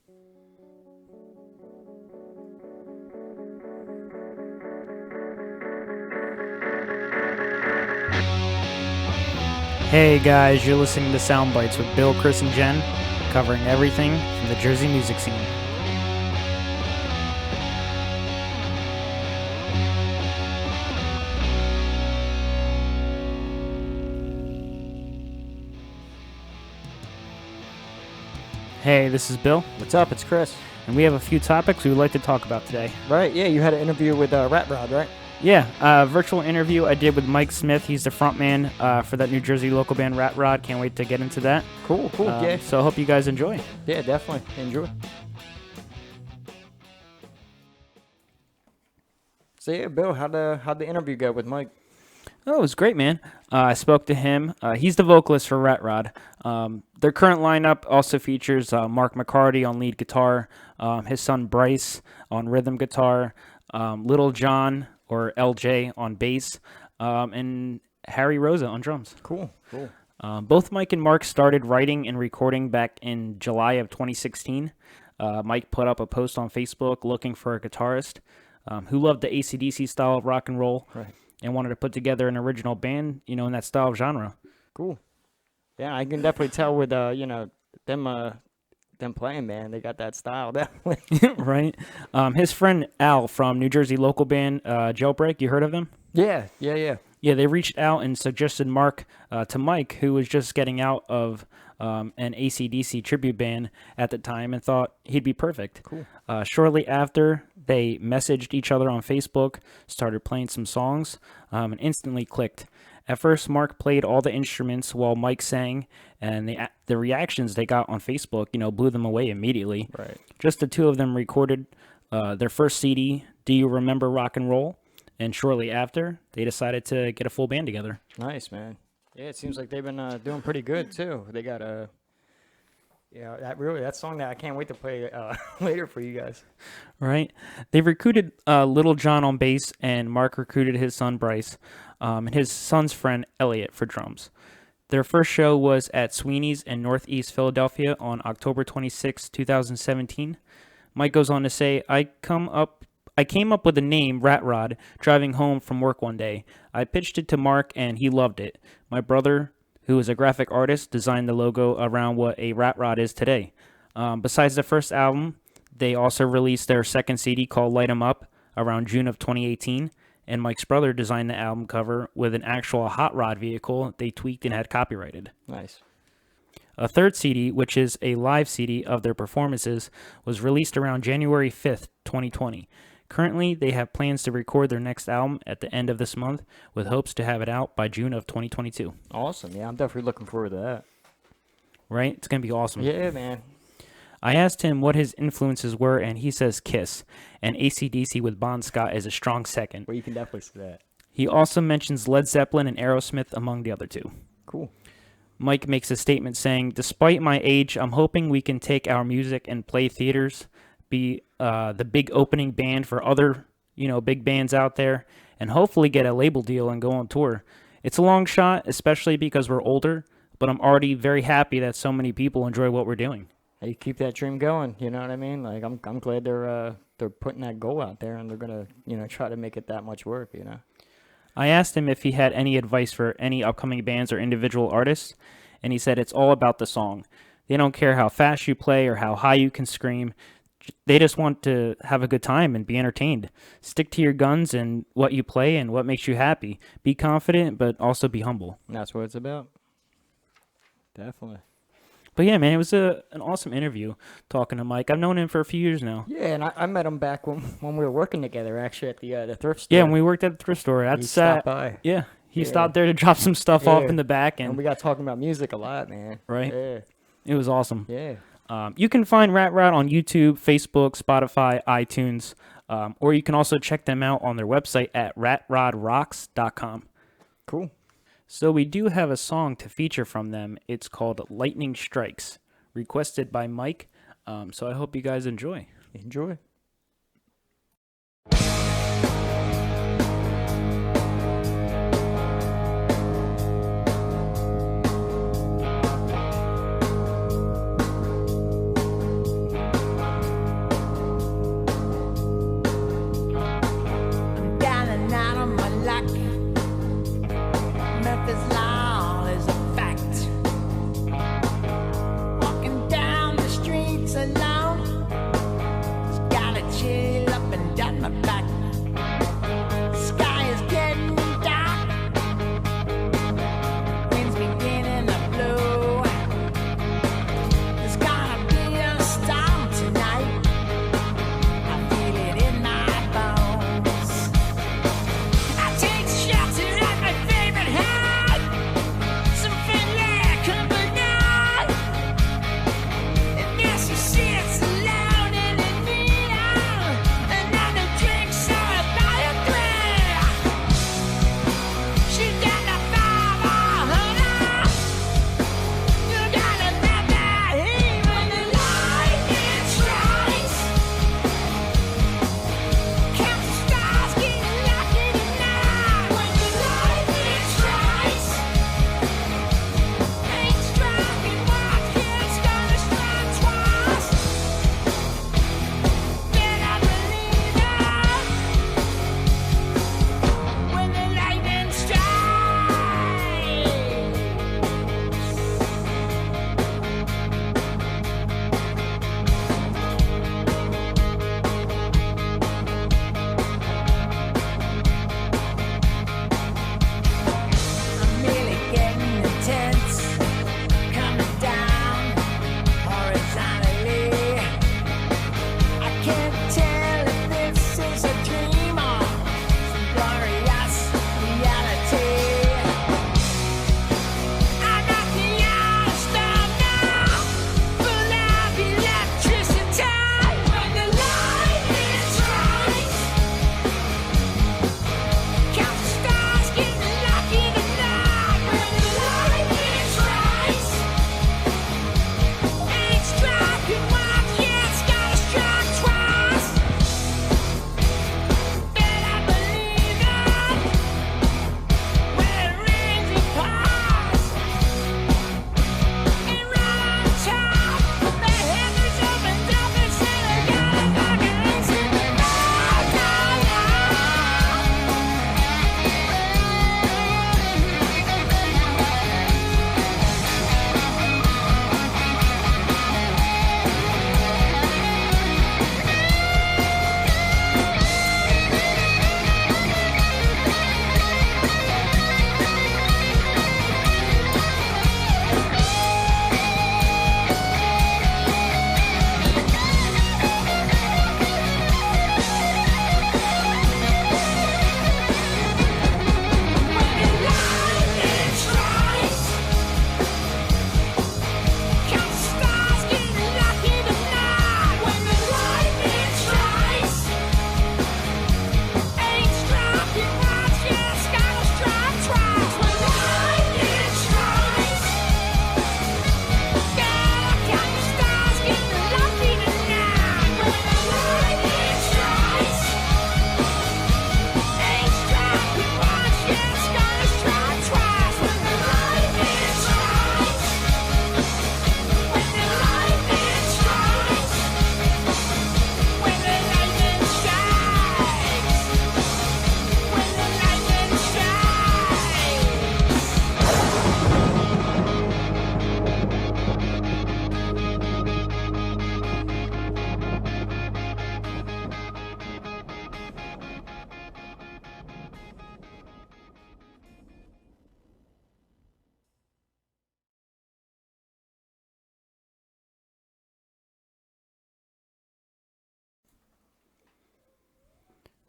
Hey guys, you're listening to SoundBytes with Bill, Chris, and Jen, covering everything from the Jersey music scene. Hey, this is Bill. What's up? It's Chris. And we have a few topics we would like to talk about today. Right, yeah, you had an interview with Rat Rod, right? Yeah, virtual interview I did with Mike Smith. He's the frontman for that New Jersey local band Rat Rod. Can't wait to get into that. Cool, yeah. So I hope you guys enjoy. Yeah, definitely. Enjoy. So yeah, Bill, how'd the interview go with Mike? Oh, it was great, man. I spoke to him. He's the vocalist for Rat Rod. Their current lineup also features Mark McCarty on lead guitar, his son Bryce on rhythm guitar, Little John or LJ on bass, and Harry Rosa on drums. Cool. Both Mike and Mark started writing and recording back in July of 2016. Mike put up a post on Facebook looking for a guitarist who loved the AC/DC style of rock and roll, Right. and wanted to put together an original band, in that style of genre. Cool. Yeah, I can definitely tell with them playing, man. They got that style, definitely. Right. His friend Al from New Jersey local band Jailbreak, you heard of them? Yeah. Yeah, they reached out and suggested Mark to Mike, who was just getting out of an AC/DC tribute band at the time, and thought he'd be perfect. Cool. Shortly after, they messaged each other on Facebook, started playing some songs, and instantly clicked. At first, Mark played all the instruments while Mike sang, and the reactions they got on Facebook, blew them away immediately. Right. Just the two of them recorded their first CD, Do You Remember Rock and Roll? And shortly after, they decided to get a full band together. Nice, man. Yeah, it seems like they've been doing pretty good too. They got that song that I can't wait to play later for you guys. Right. They recruited Little John on bass, and Mark recruited his son Bryce, and his son's friend Elliot for drums. Their first show was at Sweeney's in Northeast Philadelphia on October 26, 2017. Mike goes on to say, I came up with the name Rat Rod driving home from work one day. I pitched it to Mark, and he loved it. My brother, who is a graphic artist, designed the logo around what a Rat Rod is today. Besides the first album, they also released their second CD called Light 'Em Up around June of 2018, and Mike's brother designed the album cover with an actual hot rod vehicle they tweaked and had copyrighted. Nice. A third CD, which is a live CD of their performances, was released around January 5th, 2020. Currently, they have plans to record their next album at the end of this month, with hopes to have it out by June of 2022. Awesome. Yeah, I'm definitely looking forward to that. Right? It's going to be awesome. Yeah, man. I asked him what his influences were, and he says Kiss, and AC/DC with Bon Scott is a strong second. Well, you can definitely see that. He also mentions Led Zeppelin and Aerosmith among the other two. Cool. Mike makes a statement saying, despite my age, I'm hoping we can take our music and play theaters, be the big opening band for other, big bands out there, and hopefully get a label deal and go on tour. It's a long shot, especially because we're older, but I'm already very happy that so many people enjoy what we're doing. Hey, keep that dream going, you know what I mean? Like, I'm glad they're putting that goal out there, and they're gonna, try to make it that much work, I asked him if he had any advice for any upcoming bands or individual artists, and he said it's all about the song. They don't care how fast you play or how high you can scream. They just want to have a good time and be entertained. Stick to your guns and what you play and what makes you happy. Be confident, but also be humble. And that's what it's about. Definitely. But yeah, man, it was an awesome interview talking to Mike. I've known him for a few years now. Yeah, and I met him back when we were working together, actually, at the thrift store. Yeah, when we worked at the thrift store. He stopped by. Yeah, he stopped there to drop some stuff off in the back. And we got talking about music a lot, man. Right? Yeah. It was awesome. Yeah. You can find Rat Rod on YouTube, Facebook, Spotify, iTunes, or you can also check them out on their website at ratrodrocks.com. Cool. So we do have a song to feature from them. It's called Lightning Strikes, requested by Mike. So I hope you guys enjoy. Enjoy.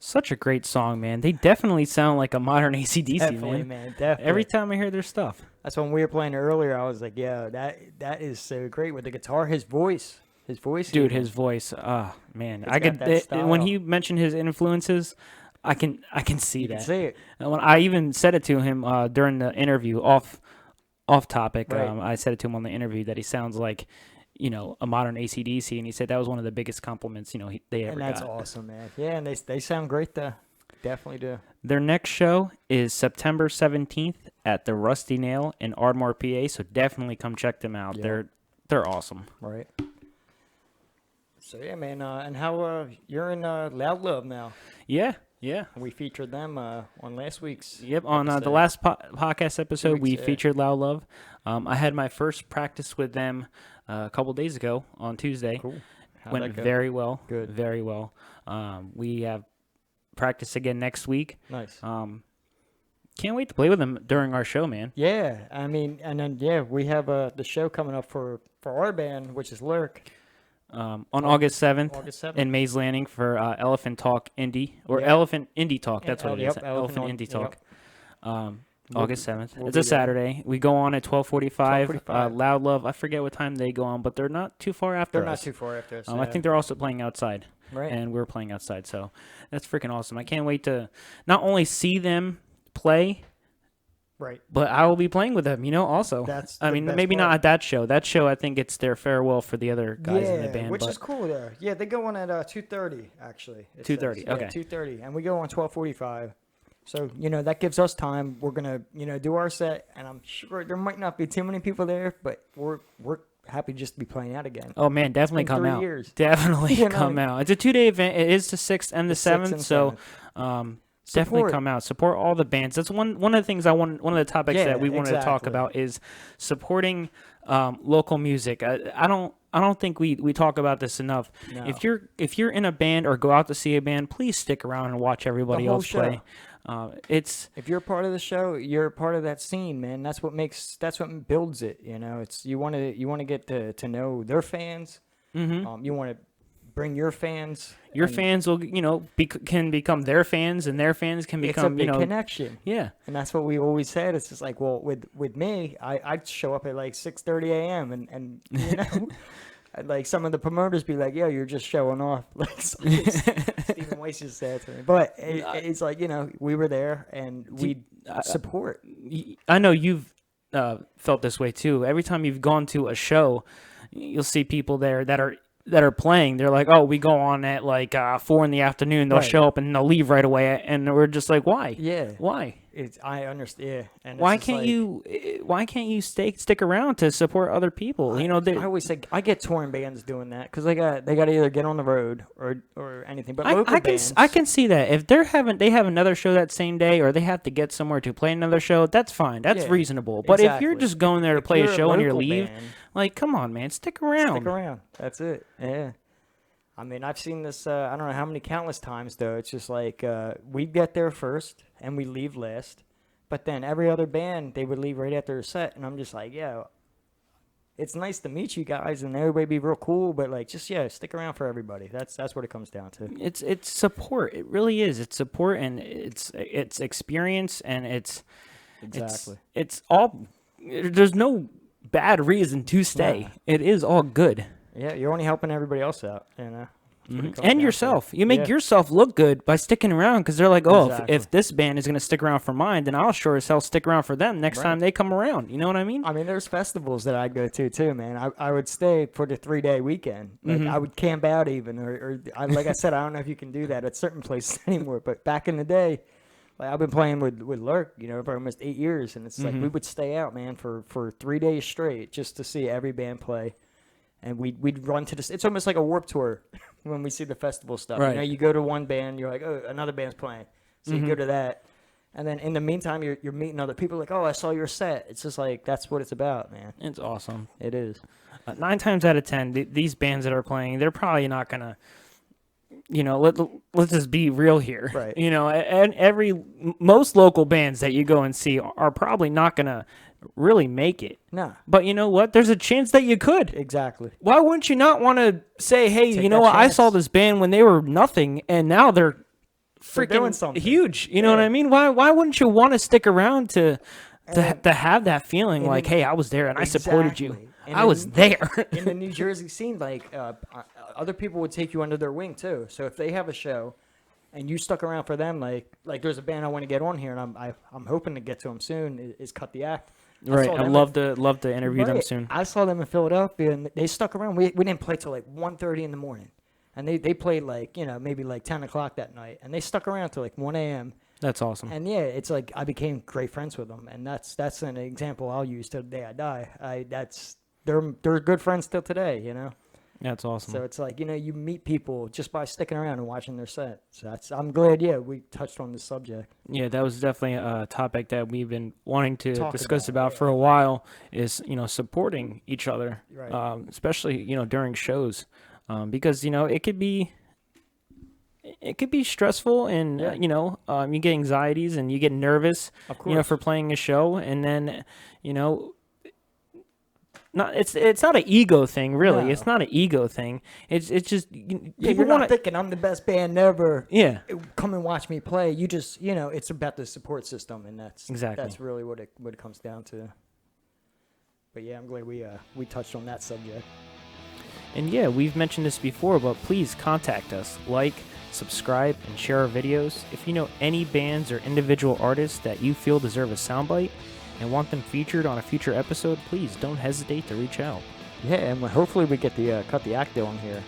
Such a great song, man. They definitely sound like a modern AC/DC, Definitely, man. definitely. Every time I hear their stuff. That's when we were playing earlier. I was like, yeah, that is so great with the guitar. His voice, Dude, even. his voice. Man, It's I got could that style. when he mentioned his influences, I can see You that. can see it. And when I even said it to him during the interview, off topic. Right. I said it to him on the interview that he sounds like, a modern AC/DC, and he said that was one of the biggest compliments they ever And that's got. awesome, man. Yeah, and they sound great though. Definitely do. Their next show is September 17th at the Rusty Nail in Ardmore, PA. So definitely come check them out. Yeah. They're awesome. Right. So yeah, man. And how you're in Loud Love now? Yeah. We featured them on last week's. Yep. On the episode. last podcast episode, weeks, we yeah. featured Loud Love. I had my first practice with them a couple days ago on Tuesday. Cool. How'd Went that go? very well. Good. Very well. We have practice again next week. Nice. Can't wait to play with them during our show, man. Yeah, I mean, and then we have the show coming up for our band, which is LURK. On August 7th August 7th. in Mays Landing for Elephant Talk Indie, or Yep. Elephant Indie Talk. That's what it is. Yep, Elephant Elephant Indie Yep. Talk. We'll August 7th. we'll It's be a there. Saturday. We go on at 12:45. 12:45. Loud Love. I forget what time they go on, but they're not too far after They're us. not too far after us. I think they're also playing outside, right. and we're playing outside. So that's freaking awesome. I can't wait to not only see them play, Right. but I will be playing with them, also. That's I the mean, best maybe not part. at that show. That show, I think it's their farewell for the other guys in the band. which but is cool though. Yeah, they go on at 2:30 actually. it 2:30, says. Yeah, okay. 2:30, and we go on 12:45. So that gives us time. We're gonna do our set, and I'm sure there might not be too many people there, but we're happy just to be playing out again. Oh man, definitely been come 3 out. years. Definitely You know? come out. It's a 2-day event. It is the 6th and the 7th. 6th and So 7th. definitely Support. come out. Support all the bands. That's one of the things one of the topics Yeah, that we wanted to talk exactly. about is supporting local music. I don't think we talk about this enough. No. If you're in a band or go out to see a band, please stick around and watch everybody whole else play. If you're part of the show, you're part of that scene, man. That's what builds it. It's you want to get to know their fans. Mhm. You want to bring your fans. Your and fans will can become their fans, and their fans can It's a become big connection. yeah. And that's what we always said. It's just like, well, with me, I'd show up at like 6:30 a.m. and like some of the promoters be like, yo, you're just showing off. Like Stephen Weiss just said to me. But it's like, we were there and we support. I know you've felt this way too. Every time you've gone to a show, you'll see people there that are playing. They're like, oh, we go on at like 4 in the afternoon. They'll Right. show up and they'll leave right away, and we're just like, why? Yeah. Why? I understand. Yeah. And it's Why just can't like- Why can't you stick around to support other people? I always say I get touring bands doing that because they got to either get on the road or anything. But local bands, I can see that if they have another show that same day, or they have to get somewhere to play another show, that's fine. That's Yeah, reasonable. But if you're exactly. just going there to If play a you're show and you local leave, band, like, come on, man, stick around. stick around. That's it. Yeah. I mean, I've seen this. I don't know how many countless times though. It's just like we get there first and we leave last. But then every other band, they would leave right after their set, and I'm just like, it's nice to meet you guys, and everybody be real cool, but like, just stick around for everybody. That's what it comes down to. It's support. It really is. It's support, and it's experience, and Exactly. it's all. There's no bad reason to stay. Nah. It is all good. Yeah, you're only helping everybody else out, That's what it comes down And to. yourself. You make Yeah. yourself look good by sticking around, because they're like, oh, Exactly. if this band is going to stick around for mine, then I'll sure as hell stick around for them next Right. time they come around. You know what I mean? I mean, there's festivals that I go to too, man. I would stay for the 3-day weekend. Like I would camp out even, or like I said, I don't know if you can do that at certain places anymore. But back in the day, like I've been playing with LURK, for almost 8 years, and it's like we would stay out, man, for 3 days straight just to see every band play. And we'd run to this. It's almost like a Warped Tour when we see the festival stuff. Right. You go to one band, you're like, oh, another band's playing, so you go to that, and then in the meantime, you're meeting other people. Like, oh, I saw your set. It's just like that's what it's about, man. It's awesome. It is. 9 times out of 10, these bands that are playing, they're probably not going to, let's just be real here. Right. And most local bands that you go and see are probably not going to really make it. Nah, But you know what? There's a chance that you could. exactly. Why wouldn't you not want to say, hey, Take you know that what? I chance. saw this band when they were nothing, and now they're doing freaking something. huge. You know what I mean? Why wouldn't you want to stick around to have that feeling like, hey, I was there and I supported you. Exactly. And I was there. in the New Jersey scene, like other people would take you under their wing too. So if they have a show, and you stuck around for them, like there's a band I want to get on here, and I'm hoping to get to them soon. Is Cut the Act. Right. I'd love to interview them soon. I saw them in Philadelphia, and they stuck around. We didn't play till like 1:30 in the morning, and they played like maybe like 10 o'clock that night, and they stuck around till like 1 a.m. That's awesome. And yeah, it's like I became great friends with them, and that's an example I'll use till the day I die. They're good friends till today, That's awesome. So it's like, you meet people just by sticking around and watching their set. So I'm glad, we touched on this subject. Yeah, that was definitely a topic that we've been wanting to discuss about for a yeah. while is, supporting each other, Right. especially, during shows, because, it could be stressful and, Yeah. you get anxieties and you get nervous, Of course. for playing a show. And then, it's not an ego thing, really. No. It's not an ego thing. It's just Yeah, people you're not want thinking I'm the best band ever. Yeah. Come and watch me play. You just, it's about the support system, and that's Exactly. really what it comes down to. But yeah, I'm glad we touched on that subject. And yeah, we've mentioned this before, but please contact us. Like, subscribe, and share our videos. If you know any bands or individual artists that you feel deserve a soundbite and want them featured on a future episode, please don't hesitate to reach out. Yeah, and hopefully we get the Cut the Act on here.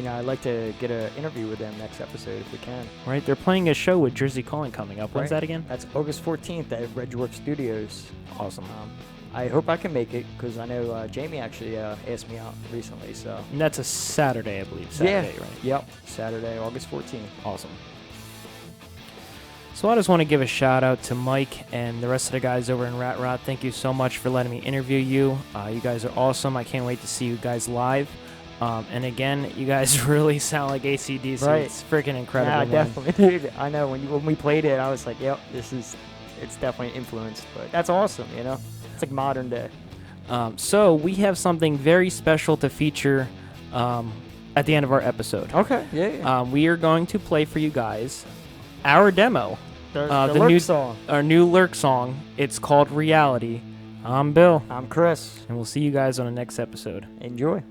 I'd like to get an interview with them next episode if we can. Right? They're playing a show with Jersey Calling coming up. When's that again? That's August 14th at Redgework Studios. Awesome. I hope I can make it because I know Jamie actually asked me out recently. So And that's a Saturday, I believe. Saturday, right? Yep. Saturday, August 14th. Awesome. So I just want to give a shout out to Mike and the rest of the guys over in Rat Rot. Thank you so much for letting me interview you. You guys are awesome. I can't wait to see you guys live. And again, you guys really sound like AC/DC. Right. It's freaking incredible. Yeah, man. definitely. Dude, I know when we played it, I was like, yep, it's definitely influenced. But that's awesome, It's like modern day. So we have something very special to feature at the end of our episode. Okay. Yeah. We are going to play for you guys our demo. The the LURK new song. Our new LURK song. It's called Reality. I'm Bill, I'm Chris. and we'll see you guys on the next episode. Enjoy.